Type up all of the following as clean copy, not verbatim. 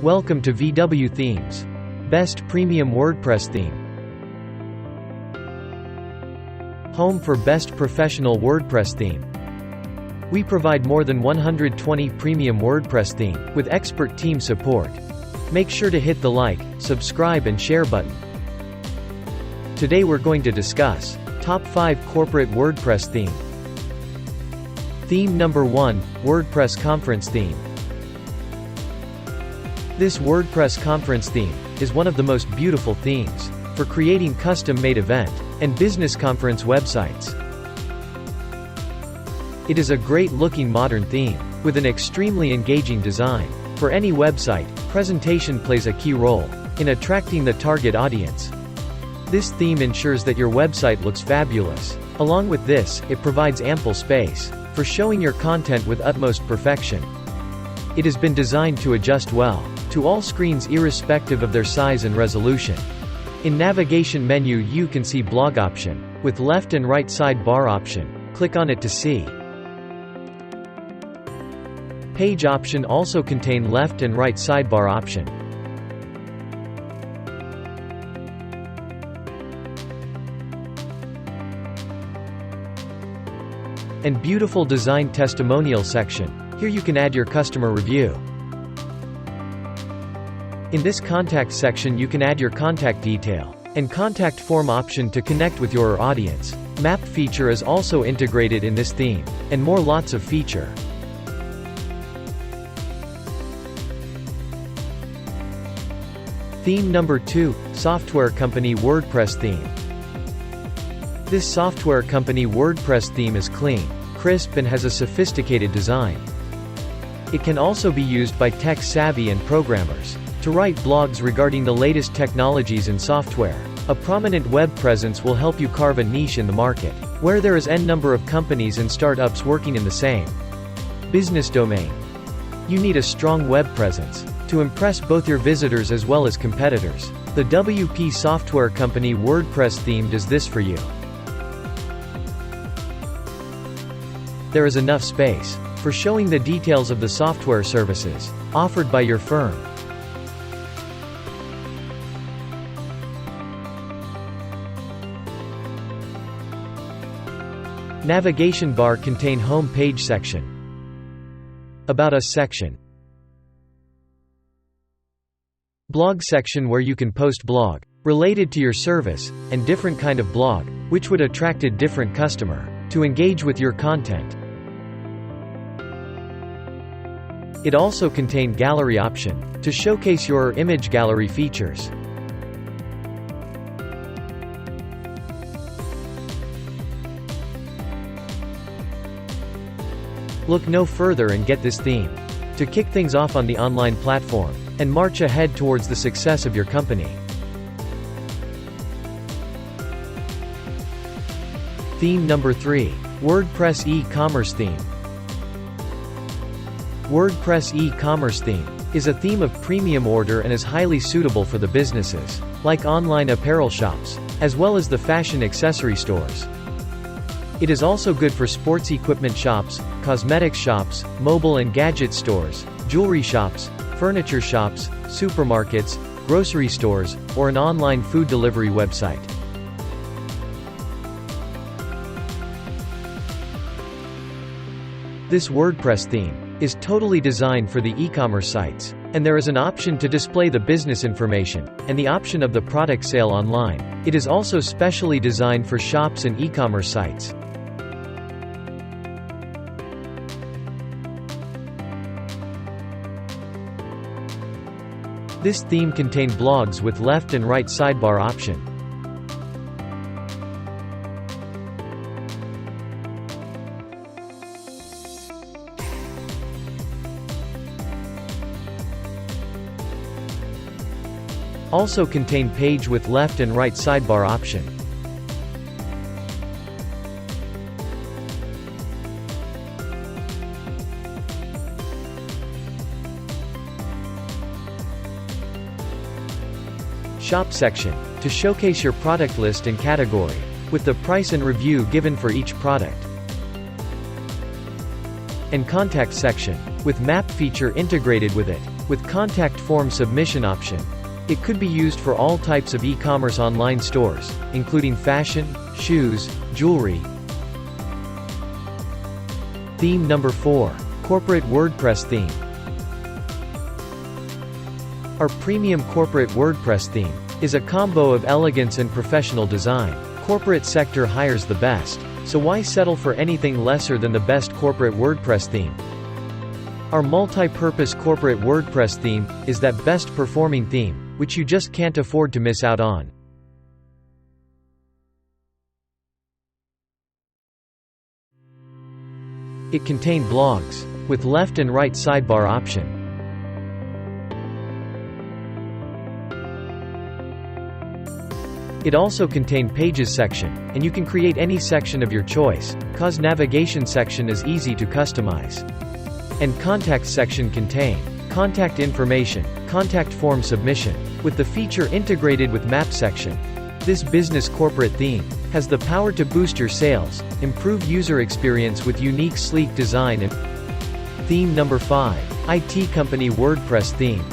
Welcome to VW Themes. Best Premium WordPress Theme. Home for Best Professional WordPress Theme. We provide more than 120 premium WordPress theme, with expert team support. Make sure to hit the like, subscribe and share button. Today we're going to discuss Top 5 Corporate WordPress Theme. Theme number 1, WordPress Conference Theme. This WordPress conference theme is one of the most beautiful themes for creating custom-made event and business conference websites. It is a great-looking modern theme with an extremely engaging design. For any website, presentation plays a key role in attracting the target audience. This theme ensures that your website looks fabulous. Along with this, it provides ample space for showing your content with utmost perfection. It has been designed to adjust well to all screens irrespective of their size and resolution. In navigation menu you can see blog option, with left and right sidebar option. Click on it to see. Page option also contain left and right sidebar option. And beautiful design testimonial section. Here you can add your customer review. In this contact section you can add your contact detail and contact form option to connect with your audience. Map feature is also integrated in this theme, and more lots of feature. Theme number 2, Software Company WordPress Theme. This software company WordPress theme is clean, crisp and has a sophisticated design. It can also be used by tech-savvy and programmers to write blogs regarding the latest technologies and software. A prominent web presence will help you carve a niche in the market, where there is n number of companies and startups working in the same business domain. You need a strong web presence to impress both your visitors as well as competitors. The WP Software Company WordPress theme does this for you. There is enough space for showing the details of the software services offered by your firm. Navigation bar contain home page section, About Us section, blog section where you can post blog related to your service, and different kind of blog which would attract a different customer to engage with your content. It also contain gallery option to showcase your image gallery features. Look no further and get this theme to kick things off on the online platform and march ahead towards the success of your company. Theme number 3, WordPress eCommerce Theme. WordPress eCommerce theme is a theme of premium order and is highly suitable for the businesses, like online apparel shops, as well as the fashion accessory stores. It is also good for sports equipment shops, cosmetics shops, mobile and gadget stores, jewelry shops, furniture shops, supermarkets, grocery stores, or an online food delivery website. This WordPress theme is totally designed for the e-commerce sites, and there is an option to display the business information, and the option of the product sale online. It is also specially designed for shops and e-commerce sites. This theme contains blogs with left and right sidebar option. Also contain page with left and right sidebar option. Shop section to showcase your product list and category, with the price and review given for each product. And contact section, with map feature integrated with it. with contact form submission option. It could be used for all types of e-commerce online stores, including fashion, shoes, jewelry. Theme number 4. Corporate WordPress theme. Our premium corporate WordPress theme is a combo of elegance and professional design. Corporate sector hires the best, so why settle for anything lesser than the best corporate WordPress theme? Our multi-purpose corporate WordPress theme is that best performing theme, which you just can't afford to miss out on. It contained blogs, with left and right sidebar option. It also contained pages section, and you can create any section of your choice, cause navigation section is easy to customize. And contact section contain contact information, contact form submission, with the feature integrated with map section. This business corporate theme has the power to boost your sales, improve user experience with unique sleek design. And theme number 5. IT company WordPress theme.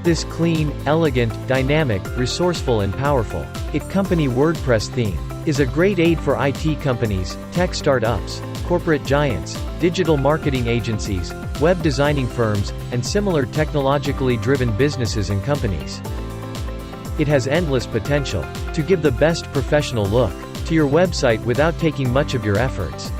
This clean, elegant, dynamic, resourceful and powerful company WordPress theme is a great aid for IT companies, tech startups, corporate giants, digital marketing agencies, web designing firms, and similar technologically driven businesses and companies. It has endless potential to give the best professional look to your website without taking much of your efforts.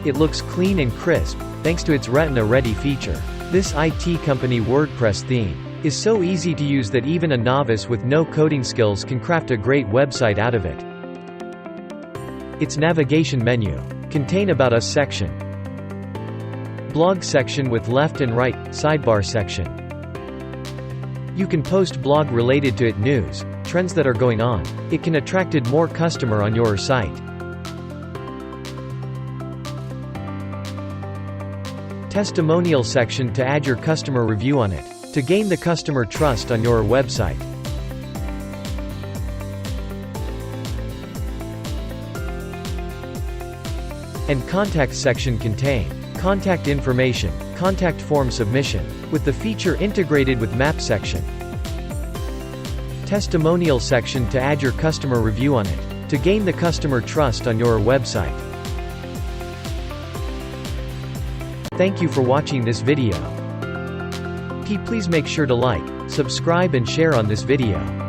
It looks clean and crisp, thanks to its Retina-ready feature. This IT company WordPress theme is so easy to use that even a novice with no coding skills can craft a great website out of it. Its navigation menu contain About Us section, blog section with left and right sidebar section. You can post blog related to it news, trends that are going on. It can attracted more customer on your site. Testimonial section to add your customer review on it, to gain the customer trust on your website. And contact section contain contact information, contact form submission, with the feature integrated with map section. Testimonial section to add your customer review on it, to gain the customer trust on your website. Thank you for watching this video. Please make sure to like, subscribe and share on this video.